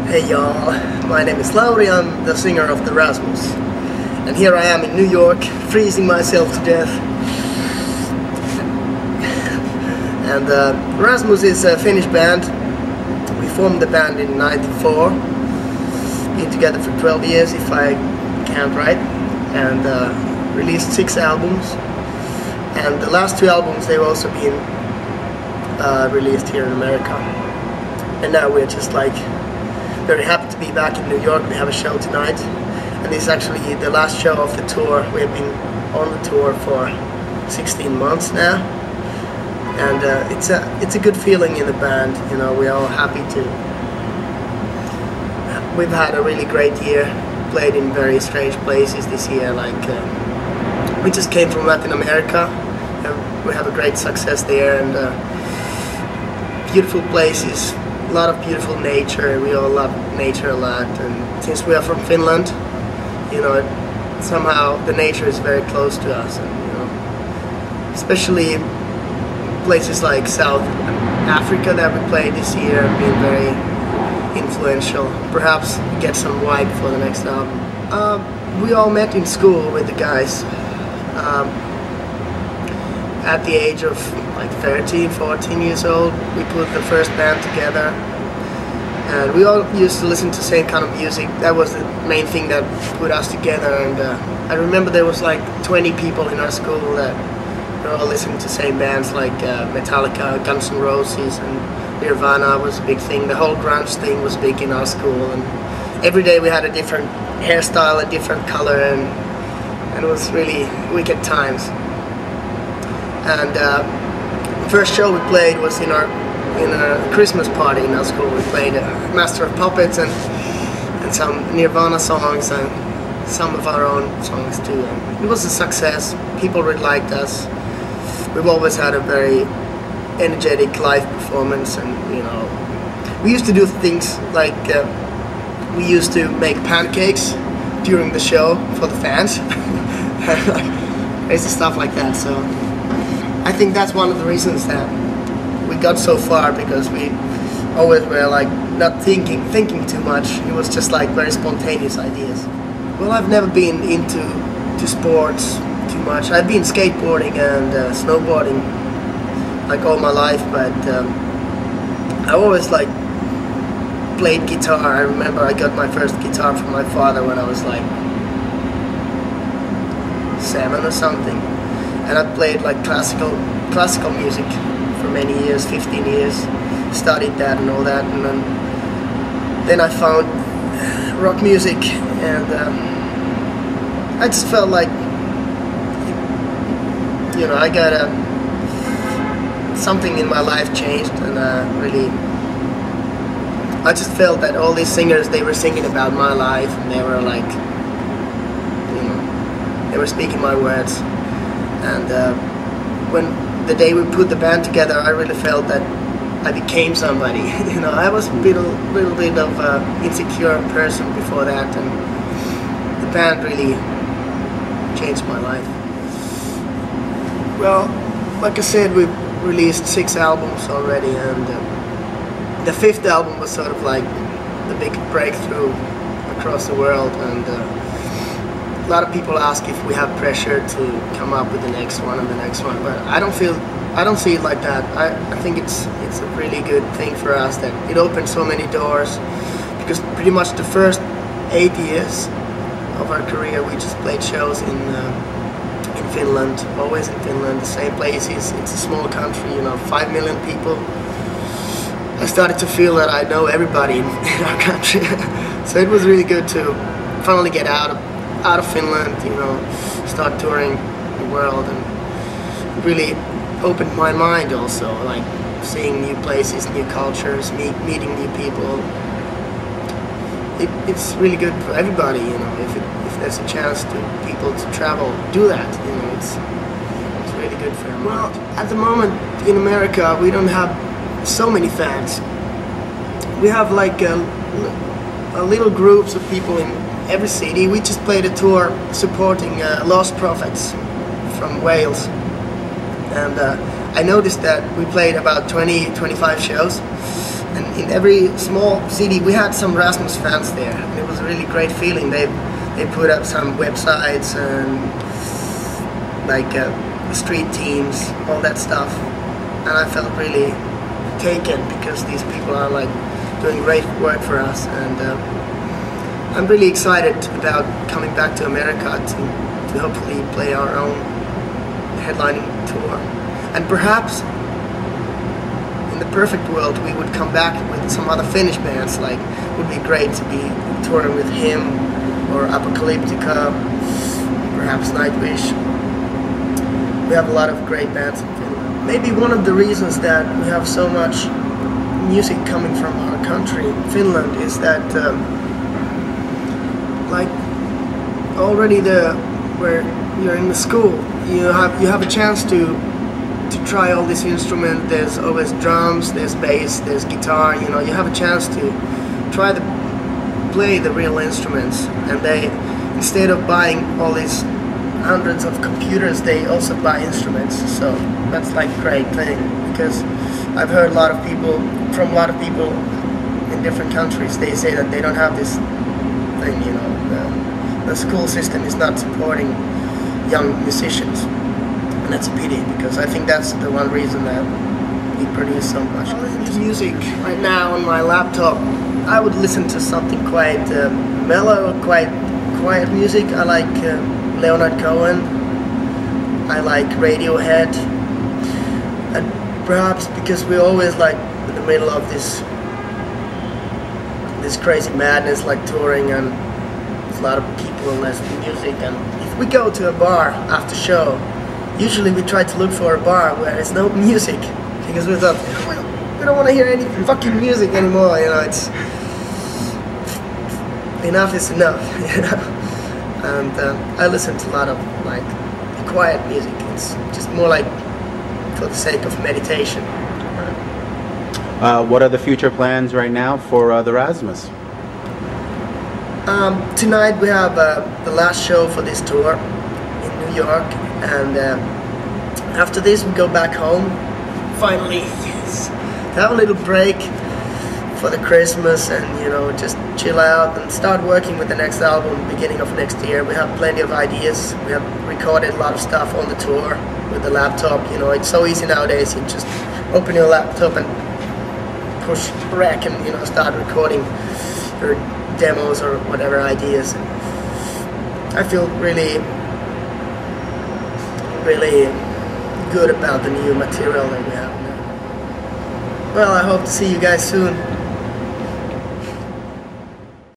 Hey y'all, my name is Lauri, I'm the singer of the Rasmus. And here I am in New York, freezing myself to death. And Rasmus is a Finnish band. We formed the band in '94. Been together for 12 years, if I count right. And released 6 albums. And the last 2 albums, they've also been released here in America. And now we're just like very happy to be back in New York. We have a show tonight, and this is actually the last show of the tour. We have been on the tour for 16 months now, and it's a good feeling in the band. You know, we're all happy to. We've had a really great year. Played in very strange places this year. Like we just came from Latin America, and we have a great success there, and beautiful places. A lot of beautiful nature. We all love nature a lot, and since we are from Finland, you know, somehow the nature is very close to us, and you know, especially places like South Africa that we played this year have been very influential. Perhaps get some vibe for the next album. We all met in school with the guys at the age of like 13, 14 years old. We put the first band together, and we all used to listen to the same kind of music. That was the main thing that put us together. And I remember there was like 20 people in our school that were all listening to the same bands, like Metallica, Guns N' Roses, and Nirvana was a big thing. The whole grunge thing was big in our school, and every day we had a different hairstyle, a different color, and it was really wicked times. And first show we played was in a Christmas party in our school. We played Master of Puppets and some Nirvana songs and some of our own songs too. And it was a success. People really liked us. We've always had a very energetic live performance, and you know, we used to do things like we used to make pancakes during the show for the fans. Crazy stuff like that. So I think that's one of the reasons that we got so far, because we always were like not thinking too much. It was just like very spontaneous ideas. Well, I've never been into sports too much. I've been skateboarding and snowboarding like all my life, but I always like played guitar. I remember I got my first guitar from my father when I was like 7 or something. And I played like classical music for many years, 15 years, studied that and all that, and then I found rock music, and I just felt like, you know, I got something in my life changed, and I just felt that all these singers, they were singing about my life, and they were like, you know, they were speaking my words. And when the day we put the band together, I really felt that I became somebody. You know, I was a little bit of an insecure person before that, and the band really changed my life. Well, like I said, we've released 6 albums already, and the 5th album was sort of like the big breakthrough across the world, and a lot of people ask if we have pressure to come up with the next one and the next one, but I don't see it like that. I think it's a really good thing for us that it opened so many doors, because pretty much the first 8 years of our career we just played shows in Finland, always in Finland, the same places. It's a small country, you know, 5 million people. I started to feel that I know everybody in our country. So it was really good to finally get out of Finland, you know, start touring the world, and really opened my mind also, like seeing new places, new cultures, meeting new people. It's really good for everybody, you know, if there's a chance to people to travel, do that, you know, it's really good for them. Well, at the moment in America we don't have so many fans. We have like a little groups of people in every city. We just played a tour supporting Lost Prophets from Wales, and I noticed that we played about 20-25 shows, And in every small city we had some Rasmus fans there, and it was a really great feeling. They put up some websites and like street teams, all that stuff, and I felt really taken because these people are like doing great work for us, and I'm really excited about coming back to America to hopefully play our own headlining tour. And perhaps in the perfect world we would come back with some other Finnish bands. Like, it would be great to be touring with him or Apocalyptica, perhaps Nightwish. We have a lot of great bands in Finland. Maybe one of the reasons that we have so much music coming from our country, Finland, is that like already where you're in the school, you have a chance to try all this instrument. There's always drums, there's bass, there's guitar. You know, you have a chance to try to play the real instruments. And they, instead of buying all these hundreds of computers, they also buy instruments. So that's like a great thing, because I've heard a lot of people in different countries. They say that they don't have this thing, you know, the school system is not supporting young musicians, and that's a pity, because I think that's the one reason that we produce so much. I listen to music right now on my laptop. I would listen to something quite mellow, quite quiet music. I like Leonard Cohen. I like Radiohead, and perhaps because we're always like in the middle of this crazy madness, like touring, and there's a lot of people and less music. And if we go to a bar after show, usually we try to look for a bar where there's no music, because we thought we don't want to hear any fucking music anymore. You know, it's enough is enough. You know, and I listen to a lot of like quiet music. It's just more like for the sake of meditation. What are the future plans right now for the Rasmus? Tonight we have the last show for this tour in New York, and after this we go back home. Finally, yes, to have a little break for the Christmas, and you know, just chill out and start working with the next album beginning of next year. We have plenty of ideas. We have recorded a lot of stuff on the tour with the laptop. You know, it's so easy nowadays. You just open your laptop and push rec and, you know, start recording your demos or whatever ideas. I feel really good about the new material that we have now. Well, I hope to see you guys soon.